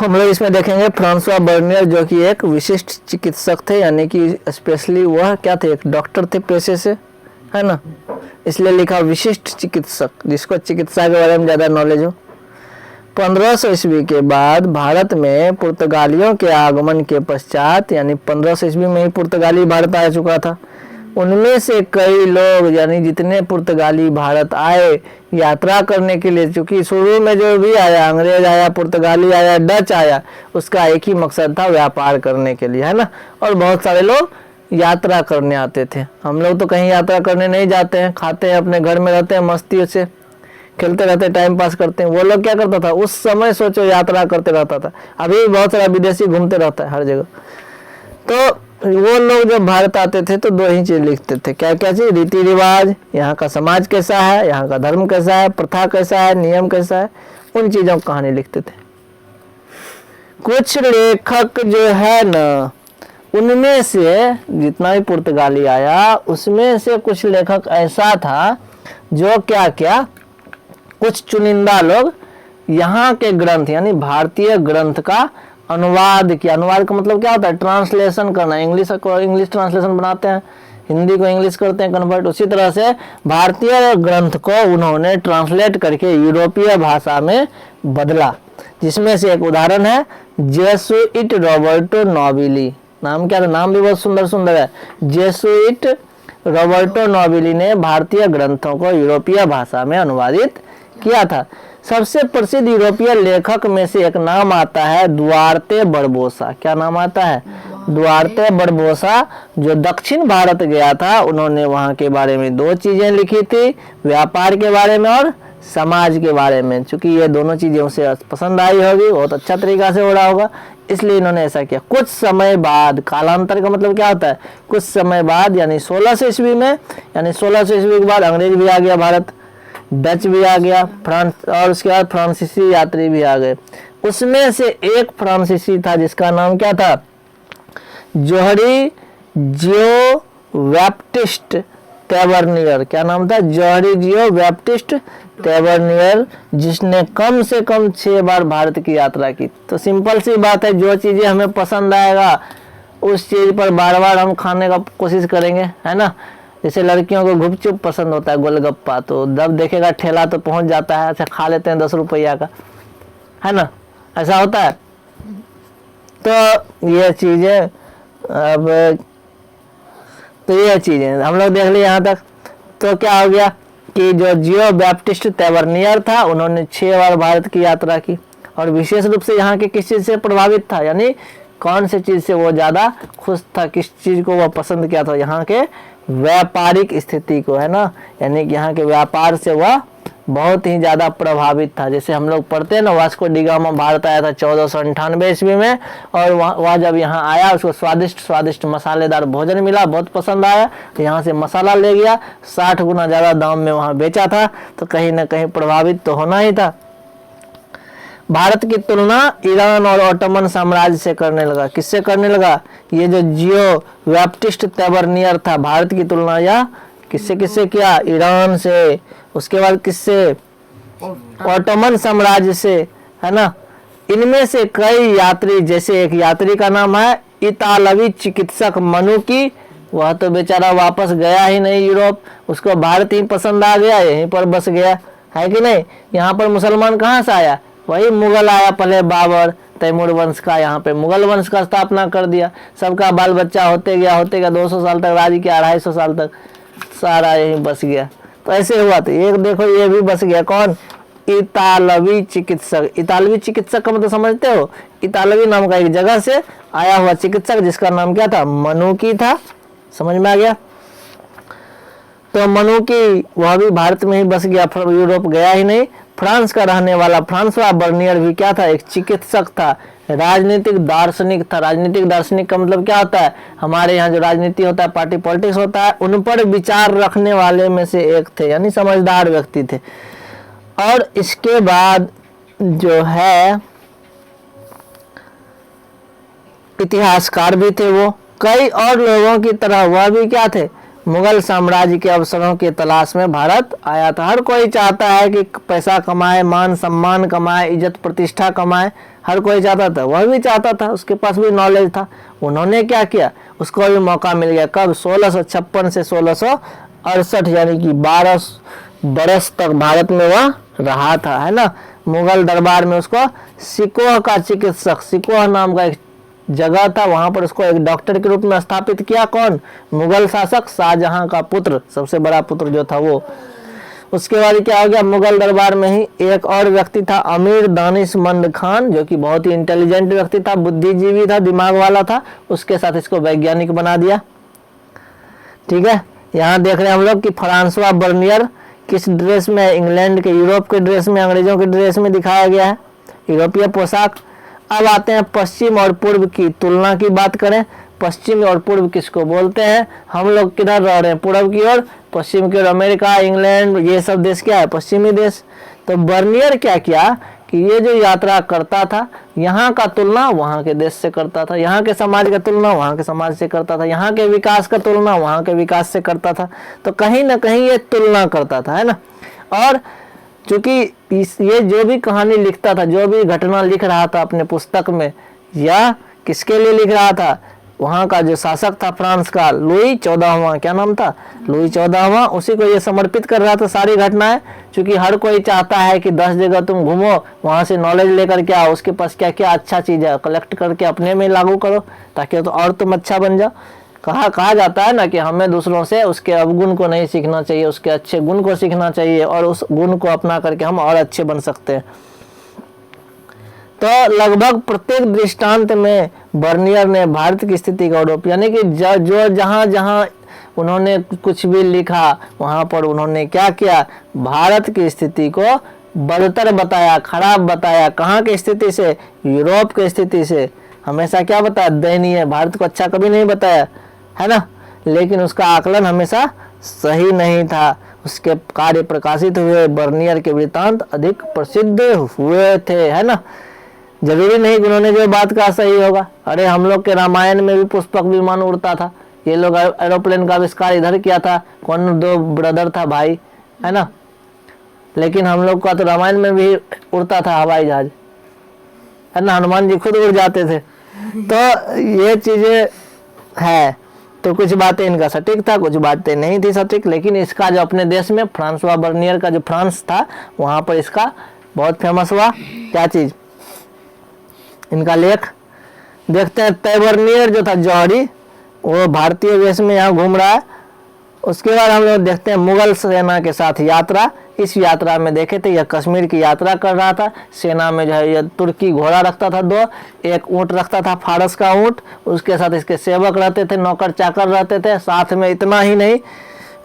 हम लोग इसमें देखेंगे फ्रांसवा बर्नियर, जो कि एक विशिष्ट चिकित्सक थे, यानी कि स्पेशली वह क्या थे, एक डॉक्टर थे पेशे से, है ना, इसलिए लिखा विशिष्ट चिकित्सक, जिसको चिकित्सा के बारे में ज़्यादा नॉलेज हो। 1500 ईस्वी के बाद भारत में पुर्तगालियों के आगमन के पश्चात, यानी 1500 ईस्वी में ही पुर्तगाली भारत आ चुका था, उनमें से कई लोग, यानी जितने पुर्तगाली भारत आए यात्रा करने के लिए, क्योंकि शुरू में जो भी आया, अंग्रेज आया, पुर्तगाली आया, डच आया, उसका एक ही मकसद था, व्यापार करने के लिए, है ना। और बहुत सारे लोग यात्रा करने आते थे। हम लोग तो कहीं यात्रा करने नहीं जाते हैं, खाते हैं, अपने घर में रहते हैं, मस्ती से खेलते रहते हैं, टाइम पास करते हैं। वो लोग क्या करता था उस समय, सोचो, यात्रा करते रहता था। अभी बहुत सारा विदेशी घूमते रहता है हर जगह। तो वो लोग जब भारत आते थे तो दो ही चीज लिखते थे, क्या क्या चीज, रीति रिवाज, यहाँ का समाज कैसा है, यहाँ का धर्म कैसा है, प्रथा कैसा है, नियम कैसा है, उन चीजों की कहानी लिखते थे। कुछ लेखक जो है ना, उनमें से जितना भी पुर्तगाली आया उसमें से कुछ लेखक ऐसा था जो क्या क्या, कुछ चुनिंदा लोग यहाँ के ग्रंथ, यानी भारतीय ग्रंथ का अनुवाद किया। अनुवाद का मतलब क्या होता है, ट्रांसलेशन करना। इंग्लिश को इंग्लिश ट्रांसलेशन बनाते हैं, हिंदी को इंग्लिश करते हैं कन्वर्ट, उसी तरह से भारतीय ग्रंथ को उन्होंने ट्रांसलेट करके यूरोपीय भाषा में बदला। जिसमें से एक उदाहरण है जेसुइट रॉबर्टो नोबिली। नाम क्या था, नाम भी बहुत सुंदर सुंदर है। जेसुइट रॉबर्टो नोबिली ने भारतीय ग्रंथों को यूरोपीय भाषा में अनुवादित किया था। सबसे प्रसिद्ध यूरोपीय लेखक में से एक नाम आता है दुआर्ते बरबोसा। क्या नाम आता है, दुआर्ते बरबोसा, जो दक्षिण भारत गया था। उन्होंने वहाँ के बारे में दो चीजें लिखी थी, व्यापार के बारे में और समाज के बारे में। चूंकि ये दोनों चीजें उसे पसंद आई होगी, बहुत अच्छा तरीका से हो रहा होगा, इसलिए इन्होंने ऐसा किया। कुछ समय बाद, कालांतर का मतलब क्या होता है, कुछ समय बाद, यानी 1600 ईस्वी में, यानी 1600 ईस्वी के बाद अंग्रेज भी आ गया भारत, डच भी आ गया, फ्रांस, और उसके बाद फ्रांसीसी यात्री भी आ गए। उसमें से एक फ्रांसीसी था जिसका नाम क्या था, जोहरी जियो बैप्टिस्ट टेबरनियर। क्या नाम था, जोहरी जियो बैप्टिस्ट टेबरनियर, जिसने कम से कम 6 बार भारत की यात्रा की। तो सिंपल सी बात है, जो चीजें हमें पसंद आएगा उस चीज पर बार बार हम खाने का कोशिश करेंगे, है ना। जैसे लड़कियों को गुपचुप पसंद होता है, गोलगप्पा, तो जब देखेगा ठेला तो पहुंच जाता है, अच्छा खा लेते हैं 10 रुपया का, है ना, ऐसा होता है। तो ये चीजें, अब तो ये चीजें हम लोग देख लिए यहाँ तक। तो क्या हो गया कि जो जियो बैप्टिस्ट टेबरनियर था, उन्होंने 6 बार भारत की यात्रा की, और विशेष रूप से यहाँ के किस चीज से प्रभावित था, यानी कौन से चीज से वो ज्यादा खुश था, किस चीज को वो पसंद किया था, यहाँ के व्यापारिक स्थिति को, है ना, यानी कि यहाँ के व्यापार से वह बहुत ही ज्यादा प्रभावित था। जैसे हम लोग पढ़ते हैं ना, वास्को डी गामा भारत आया था 1498 ईस्वी में, और वह जब यहाँ आया उसको स्वादिष्ट स्वादिष्ट मसालेदार भोजन मिला, बहुत पसंद आया, तो यहाँ से मसाला ले गया, 60 गुना ज्यादा दाम में वहाँ बेचा था, तो कहीं ना कहीं प्रभावित तो होना ही था। भारत की तुलना ईरान और ओटोमन साम्राज्य से करने लगा। किससे करने लगा, ये जो जियो बैप्टिस्ट टेबरनियर था, भारत की तुलना या किससे किससे किया, ईरान से, उसके बाद किससे, ओटोमन साम्राज्य से, है ना। इनमें से कई यात्री, जैसे एक यात्री का नाम है इतालवी चिकित्सक मनुकी, वह तो बेचारा वापस गया ही नहीं यूरोप, उसको भारत ही पसंद आ गया, यहीं पर बस गया, है कि नहीं। यहाँ पर मुसलमान कहाँ से आया, वही मुगल आया, पहले बाबर, तैमूर वंश का, यहाँ पे मुगल वंश का स्थापना कर दिया, सबका बाल बच्चा होते गया 200 साल तक राज किया, 250 साल तक सारा यहीं बस गया। तो ऐसे हुआ, तो एक देखो ये भी बस गया, कौन, इतालवी चिकित्सक। इतालवी चिकित्सक का मतलब समझते हो, इतालवी नाम का एक जगह से आया हुआ चिकित्सक जिसका नाम क्या था, मनुकी था, समझ में आ गया। तो मनुकी वह भी भारत में ही बस गया, यूरोप गया ही नहीं। फ्रांस का रहने वाला फ्रांसवा बर्नियर भी क्या था, एक चिकित्सक था, राजनीतिक दार्शनिक था। राजनीतिक दार्शनिक का मतलब क्या होता है, हमारे यहाँ जो राजनीति होता है, पार्टी पॉलिटिक्स होता है, उन पर विचार रखने वाले में से एक थे, यानी समझदार व्यक्ति थे। और इसके बाद जो है इतिहासकार भी थे वो, कई और लोगों की तरह वह भी क्या थे, मुगल साम्राज्य के अवसरों की तलाश में भारत आया था। हर कोई चाहता है कि पैसा कमाए, मान सम्मान कमाए, इज्जत प्रतिष्ठा कमाए, हर कोई चाहता था, वह भी चाहता था, उसके पास भी नॉलेज था। उन्होंने क्या किया, उसको भी मौका मिल गया। कब? 1656 से 1668, यानी कि 12 बरस तक भारत में वह रहा था, है ना। मुगल दरबार में उसको सिकोह का चिकित्सक, सिकोह नाम का एक जगह था, वहां पर उसको एक डॉक्टर के रूप में स्थापित किया। कौन? मुगल शासक शाहजहां का पुत्र, सबसे बड़ा पुत्र जो था वो। उसके बाद क्या हो गया, मुगल दरबार में ही एक और व्यक्ति था, अमीर दानिशमंद खान, जो कि बहुत ही इंटेलिजेंट व्यक्ति था, बुद्धिजीवी था, दिमाग वाला था। उसके साथ इसको वैज्ञानिक बना दिया। ठीक है, यहाँ देख रहे हैं हम लोग कि फ्रांसवा बर्नियर किस ड्रेस में? इंग्लैंड के, यूरोप के ड्रेस में, अंग्रेजों के ड्रेस में दिखाया गया है, यूरोपीय पोशाक। अब आते हैं पश्चिम और पूर्व की तुलना की बात करें। पश्चिम और पूर्व किसको बोलते हैं? हम लोग किधर रह रहे हैं? पूर्व की ओर, पश्चिम की ओर अमेरिका, इंग्लैंड, ये सब देश क्या है? पश्चिमी देश। तो बर्नियर क्या किया कि ये जो यात्रा करता था, यहाँ का तुलना वहाँ के देश से करता था, यहाँ के समाज का तुलना वहाँ के समाज से करता था, यहाँ के विकास का तुलना वहाँ के विकास से करता था। तो कहीं ना कहीं ये तुलना करता था, है ना। और चूंकि ये जो भी कहानी लिखता था, जो भी घटना लिख रहा था अपने पुस्तक में, या किसके लिए लिख रहा था? वहाँ का जो शासक था फ्रांस का, लुई 14वां, क्या नाम था? लुई 14वां, उसी को ये समर्पित कर रहा था सारी घटनाएं। क्योंकि हर कोई चाहता है कि 10 जगह तुम घूमो, वहाँ से नॉलेज लेकर के आओ, उसके पास क्या क्या अच्छा चीज़ है कलेक्ट करके अपने में लागू करो, ताकि तो और तुम अच्छा बन जाओ। कहा जाता है ना कि हमें दूसरों से उसके अवगुण को नहीं सीखना चाहिए, उसके अच्छे गुण को सीखना चाहिए, और उस गुण को अपना करके हम और अच्छे बन सकते हैं। तो लगभग प्रत्येक दृष्टांत में बर्नियर ने भारत की स्थिति का आरोप, यानी कि जो जहाँ जहाँ उन्होंने कुछ भी लिखा, वहाँ पर उन्होंने क्या किया? भारत की स्थिति को बदतर बताया, खराब बताया। कहाँ की स्थिति से? यूरोप की स्थिति से। हमेशा क्या बताया? दयनीय। भारत को अच्छा कभी नहीं बताया, है ना। लेकिन उसका आकलन हमेशा सही नहीं था। उसके कार्य प्रकाशित हुए, बर्नियर के वृत्तांत अधिक प्रसिद्ध हुए थे, है ना। जरूरी नहीं कि उन्होंने जो बात कहा सही होगा। अरे हम लोग के रामायण में भी पुष्पक विमान उड़ता था, ये लोग एरोप्लेन का आविष्कार इधर किया था, कौन? 2 ब्रदर था, भाई, है ना। लेकिन हम लोग का तो रामायण में भी उड़ता था हवाई जहाज, है ना। हनुमान जी खुद उड़ जाते थे। तो ये चीजें है। तो कुछ बातें इनका सटीक था, कुछ बातें नहीं थी सटीक। लेकिन इसका जो अपने देश में फ्रांसवा बर्नियर का जो फ्रांस था, वहां पर इसका बहुत फेमस हुआ। क्या चीज? इनका लेख देखते हैं। तैबर्नियर जो था जौहरी, वो भारतीय वेश में यहाँ घूम रहा है। उसके बाद हम लोग देखते हैं मुगल सेना के साथ यात्रा। इस यात्रा में देखे थे, यह कश्मीर की यात्रा कर रहा था। सेना में जो है यह तुर्की घोड़ा रखता था 2, एक ऊँट रखता था, फारस का ऊँट, उसके साथ इसके सेवक रहते थे, नौकर चाकर रहते थे। साथ में इतना ही नहीं,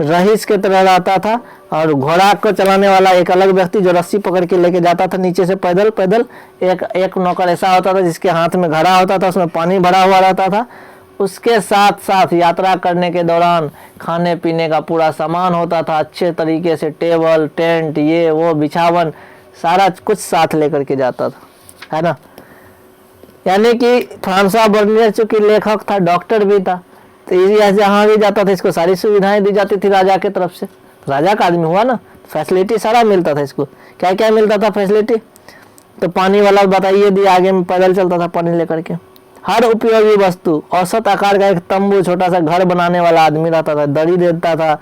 रईस के तरह रहता था। और घोड़ा को चलाने वाला एक अलग व्यक्ति जो रस्सी पकड़ के लेके जाता था नीचे से पैदल पैदल। एक नौकर ऐसा होता था जिसके हाथ में घड़ा होता था, उसमें पानी भरा हुआ रहता था। उसके साथ साथ यात्रा करने के दौरान खाने पीने का पूरा सामान होता था, अच्छे तरीके से टेबल, टेंट, ये वो, बिछावन, सारा कुछ साथ लेकर के जाता था, है ना। यानी कि फ्रांसवा बर्नियर चूंकि लेखक था, डॉक्टर भी था, तो जहाँ भी जाता था इसको सारी सुविधाएं दी जाती थी राजा की तरफ से। राजा का आदमी हुआ ना, फैसिलिटी सारा मिलता था इसको। क्या क्या मिलता था फैसिलिटी? तो पानी वाला बताइए दिया, आगे में पैदल चलता था पानी लेकर के। हर उपयोगी वस्तु, औसत आकार का एक तंबू, छोटा सा घर बनाने वाला आदमी रहता था, दरी देता था,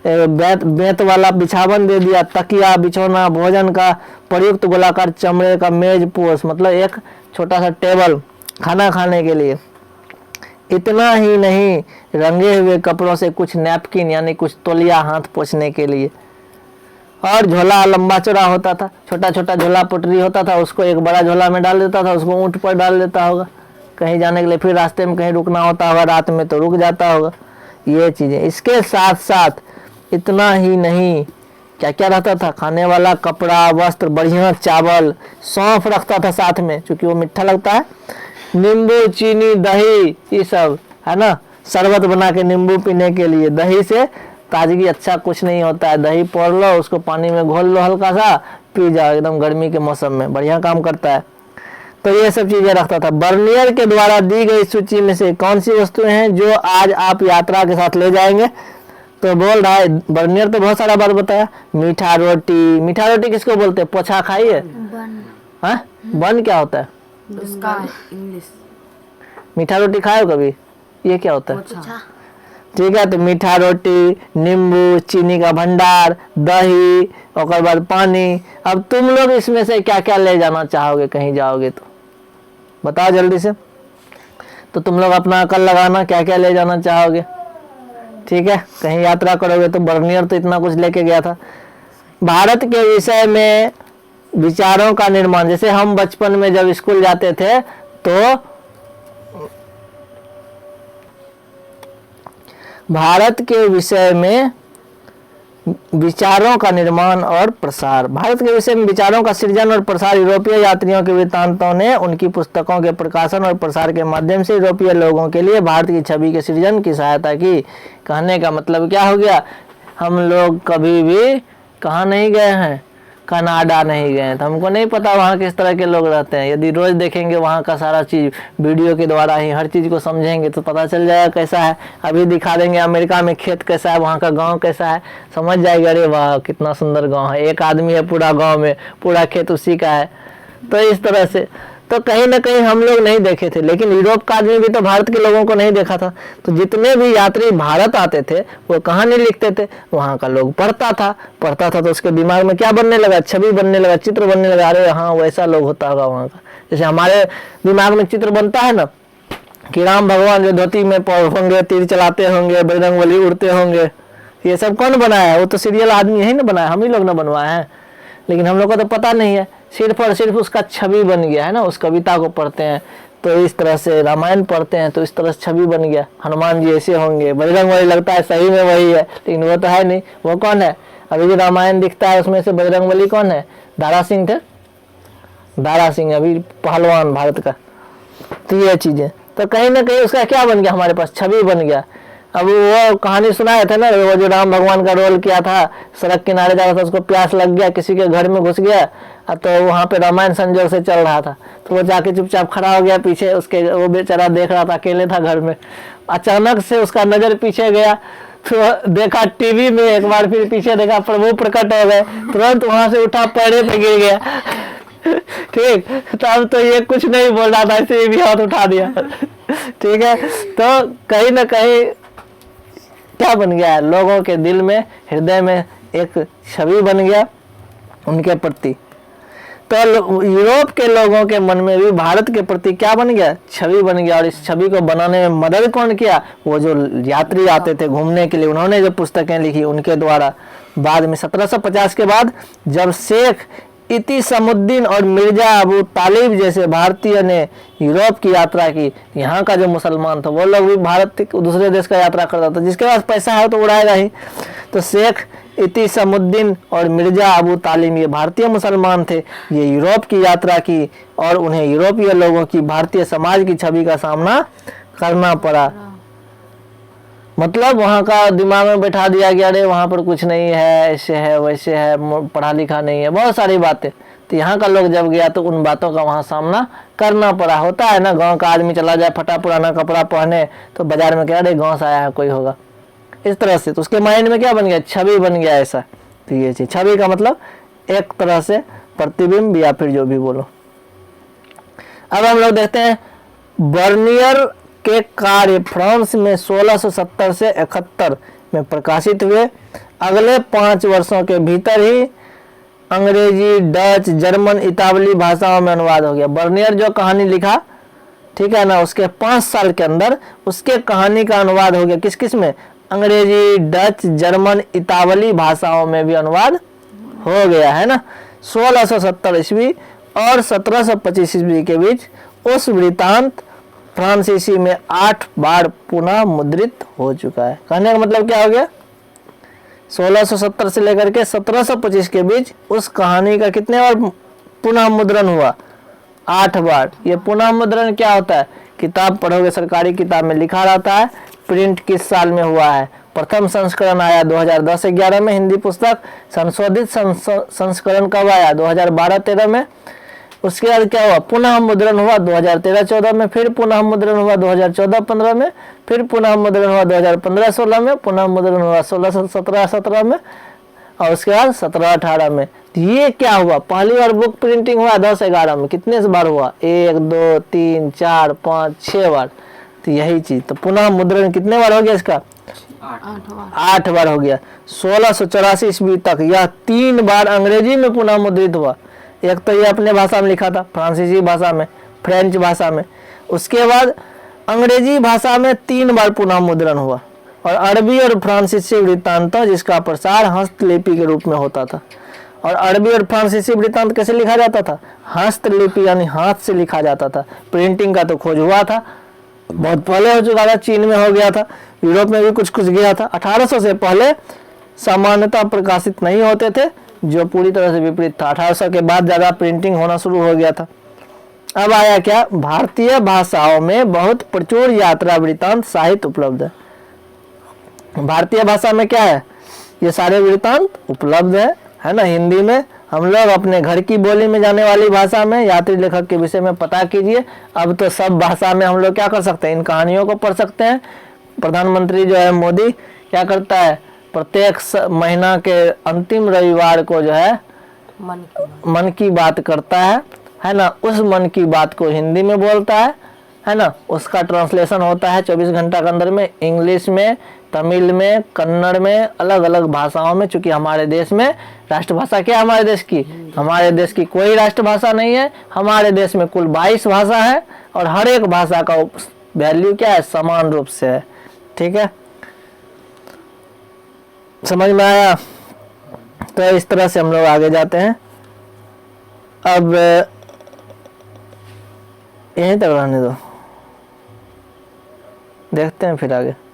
बेत वाला बिछावन दे दिया, तकिया, बिछौना, भोजन का प्रयुक्त गोलाकार चमड़े का मेज पोस, मतलब एक छोटा सा टेबल खाना खाने के लिए। इतना ही नहीं, रंगे हुए कपड़ों से कुछ नैपकिन, यानी कुछ तौलिया हाथ पोंछने के लिए। और झोला लंबा चौड़ा होता था, छोटा छोटा झोला पुटरी होता था, उसको एक बड़ा झोला में डाल देता था, उसको ऊँट पर डाल देता होगा कहीं जाने के लिए। फिर रास्ते में कहीं रुकना होता होगा, रात में तो रुक जाता होगा। ये चीजें, इसके साथ साथ इतना ही नहीं, क्या क्या रहता था? खाने वाला कपड़ा, वस्त्र, बढ़िया चावल, सौंफ रखता था साथ में, क्योंकि वो मीठा लगता है, नींबू, चीनी, दही, ये सब, है ना। शरबत बना के नींबू पीने के लिए, दही से ताजगी अच्छा कुछ नहीं होता है। दही पोड़ लो, उसको पानी में घोल लो, हल्का सा पी जाओ, एकदम गर्मी के मौसम में बढ़िया काम करता है। तो ये सब चीजें रखता था। बर्नियर के द्वारा दी गई सूची में से कौन सी वस्तुएं हैं जो आज आप यात्रा के साथ ले जाएंगे? तो बोल रहा है बर्नियर तो बहुत सारा बात बताया। मीठा रोटी किसको बोलते हैं? पोछा खाइए। हाँ, बन क्या होता है? उसका इंग्लिश मीठा रोटी खाए हो कभी? ये क्या होता है? ठीक है, तो मीठा रोटी, नींबू, चीनी का भंडार, दही, और बाद पानी। अब तुम लोग इसमें से क्या क्या ले जाना चाहोगे कहीं जाओगे तो? बताओ जल्दी से। तो तुम लोग अपना अकल लगाना, क्या क्या ले जाना चाहोगे। ठीक है, कहीं यात्रा करोगे तो बर्नियर तो इतना कुछ लेके गया था। भारत के विषय में विचारों का निर्माण, जैसे हम बचपन में जब स्कूल जाते थे तो भारत के विषय में विचारों का निर्माण और प्रसार, भारत के विषय में विचारों का सृजन और प्रसार यूरोपीय यात्रियों के वृत्तांतों ने उनकी पुस्तकों के प्रकाशन और प्रसार के माध्यम से यूरोपीय लोगों के लिए भारत की छवि के सृजन की सहायता की। कहने का मतलब क्या हो गया? हम लोग कभी भी कहाँ नहीं गए हैं? कनाडा नहीं गए, तो हमको नहीं पता वहाँ किस तरह के लोग रहते हैं। यदि रोज देखेंगे वहाँ का सारा चीज़ वीडियो के द्वारा ही हर चीज़ को समझेंगे तो पता चल जाएगा कैसा है। अभी दिखा देंगे अमेरिका में खेत कैसा है, वहाँ का गांव कैसा है, समझ जाएगा अरे वाह कितना सुंदर गांव है, एक आदमी है पूरा गांव में, पूरा खेत उसी का है। तो इस तरह से तो कहीं ना कहीं हम लोग नहीं देखे थे, लेकिन यूरोप का आदमी भी तो भारत के लोगों को नहीं देखा था। तो जितने भी यात्री भारत आते थे वो कहानी लिखते थे, वहाँ का लोग पढ़ता था तो उसके दिमाग में क्या बनने लगा? छवि बनने लगा, चित्र बनने लगा। अरे हाँ वैसा लोग होता होगा वहाँ का। जैसे हमारे दिमाग में चित्र बनता है ना कि राम भगवान जो धोती में होंगे, तीर चलाते होंगे, बजरंगबली उड़ते होंगे, ये सब कौन बनाया है? वो तो सीरियल आदमी है ना बनाया, हम ही लोग ना बनवाए हैं। लेकिन हम लोग को तो पता नहीं है, सिर्फ और सिर्फ उसका छवि बन गया है ना। उस कविता को पढ़ते हैं तो इस तरह से, रामायण पढ़ते हैं तो इस तरह से छवि बन गया, हनुमान जी ऐसे होंगे, बजरंगबली लगता है सही में वही है, लेकिन वो तो है नहीं। वो कौन है? अभी जो रामायण दिखता है उसमें से बजरंगबली कौन है? दारा सिंह थे, दारा सिंह अभी पहलवान भारत का। तो ये चीजें तो कहीं ना कहीं उसका क्या बन गया? हमारे पास छवि बन गया। अब वो कहानी सुनाए थे ना, वो जो राम भगवान का रोल किया था, सड़क किनारे जा रहा था, उसको प्यास लग गया, किसी के घर में घुस गया, तो वहाँ पे रामायण संजोग से चल रहा था, तो वो जाके चुपचाप खड़ा हो गया पीछे, उसके वो बेचारा देख रहा था, अकेले था घर में। अचानक से उसका नजर पीछे गया तो देखा टीवी में, एक बार फिर पीछे देखा प्रभु प्रकट हो गए, तुरंत वहां से उठा पैरे पे गिर गया। ठीक, तब तो ये कुछ नहीं बोल रहा था, ऐसे भी हाथ उठा दिया। ठीक है, तो कहीं ना कहीं क्या बन गया है? लोगों के दिल में, हृदय में एक छवि बन गया उनके प्रति। तो यूरोप के लोगों के मन में भी भारत के प्रति क्या बन गया? छवि बन गया। और इस छवि को बनाने में मदद कौन किया? वो जो यात्री आते थे घूमने के लिए, उन्होंने जो पुस्तकें लिखी उनके द्वारा। बाद में 1750 के बाद जब शेख इतिसमुद्दीन और मिर्जा अबू तालिब जैसे भारतीय ने यूरोप की यात्रा की, यहाँ का जो मुसलमान था वो लोग भी भारत दूसरे देश का यात्रा करता था, जिसके पास पैसा है तो उड़ाएगा ही। तो शेख इतिसमुद्दीन और मिर्जा अबू तालिब ये भारतीय मुसलमान थे, ये यूरोप की यात्रा की और उन्हें यूरोपीय लोगों की भारतीय समाज की छवि का सामना करना पड़ा। मतलब वहाँ का दिमाग में बैठा दिया गया, अरे वहाँ पर कुछ नहीं है, ऐसे है वैसे है, पढ़ा लिखा नहीं है, बहुत सारी बातें। तो यहाँ का लोग जब गया तो उन बातों का वहाँ सामना करना पड़ा। होता है ना, गांव का आदमी चला जाए फटा पुराना कपड़ा पहने तो बाजार में क्या, अरे गाँव से आया है कोई होगा, इस तरह से। तो उसके माइंड में क्या बन गया? छवि बन गया ऐसा। तो ये चीज, छवि का मतलब एक तरह से प्रतिबिंब या फिर जो भी बोलो। अब हम लोग देखते हैं बर्नियर के कार्य फ्रांस में 1670 से 71 में प्रकाशित हुए। अगले 5 वर्षों के भीतर ही अंग्रेजी, डच, जर्मन, इतावली भाषाओं में अनुवाद हो गया। बर्नियर जो कहानी लिखा, ठीक है ना, उसके 5 साल के अंदर उसके कहानी का अनुवाद हो गया। किस किस में? अंग्रेजी, डच, जर्मन, इतावली भाषाओं में भी अनुवाद हो गया है ना। 1670 ईस्वी और 1725 ईस्वी के बीच उस वृत्तांत फ्रांसीसी में 8 बार पुनः मुद्रित हो चुका है। कहने का मतलब क्या हो गया? 1670 से लेकर के 1725 के बीच उस कहानी का कितने बार पुनः मुद्रण हुआ? 8 बार। ये पुनः मुद्रण क्या होता है? किताब पढ़ोगे, सरकारी किताब में लिखा रहता है प्रिंट किस साल में हुआ है। प्रथम संस्करण आया 2010-11 में हिंदी पुस्तक। संशोधित संस्करण कब आया? 2012-13 में। उसके बाद क्या हुआ, पुनः मुद्रण हुआ 2013-14 में, फिर पुनः मुद्रण हुआ 2014-15 में, फिर पुनः मुद्रण हुआ 2015-16 में, पुनः मुद्रण हुआ 16-17 में, और उसके बाद 17-18 में। तो ये क्या हुआ, पहली बार बुक प्रिंटिंग हुआ 10-11 में, कितने से बार हुआ, 1 2 3 4 5 6 बार। तो यही चीज, तो पुनः मुद्रण कितने बार हो गया इसका, 8 बार हो गया। 1684 ईस्वी तक यह 3 बार अंग्रेजी में पुनः मुद्रित हुआ। एक तो ये अपने भाषा में लिखा था, फ्रांसीसी भाषा में, फ्रेंच भाषा में, उसके बाद अंग्रेजी भाषा में 3 बार पुनः मुद्रण हुआ, और अरबी और फ्रांसीसी वृत्तांत जिसका प्रसार हस्तलिपि के रूप में होता था। और अरबी और फ्रांसीसी वृत्तांत कैसे लिखा जाता था, हस्तलिपि यानी हाथ से लिखा जाता था। प्रिंटिंग का तो खोज हुआ था, बहुत पहले हो चुका था, चीन में हो गया था, यूरोप में भी कुछ कुछ गया था। 1800 से पहले सामान्यतः प्रकाशित नहीं होते थे, जो पूरी तरह से विपरीत था। 1800 के बाद ज्यादा प्रिंटिंग होना शुरू हो गया था। अब आया क्या, भारतीय भाषाओं में बहुत प्रचुर यात्रा वृत्तांत साहित्य उपलब्ध है। भारतीय भाषा में क्या है, ये सारे वृत्तांत उपलब्ध है ना। हिंदी में हम लोग अपने घर की बोली में जाने वाली भाषा में यात्री लेखक के विषय में पता कीजिए। अब तो सब भाषा में हम लोग क्या कर सकते हैं, इन कहानियों को पढ़ सकते हैं। प्रधानमंत्री जो है मोदी क्या करता है, प्रत्येक महीना के अंतिम रविवार को जो है मन की बात करता है ना। उस मन की बात को हिंदी में बोलता है ना। उसका ट्रांसलेशन होता है 24 घंटा के अंदर में, इंग्लिश में, तमिल में, कन्नड़ में, अलग अलग भाषाओं में। चूंकि हमारे देश में राष्ट्रभाषा क्या है, हमारे देश की, हमारे देश की कोई राष्ट्रभाषा नहीं है। हमारे देश में कुल 22 भाषा है, और हर एक भाषा का वैल्यू क्या है, समान रूप से है। ठीक है, समझ में आया। तो इस तरह से हम लोग आगे जाते हैं। अब यहीं तक रहने दो, देखते हैं फिर आगे।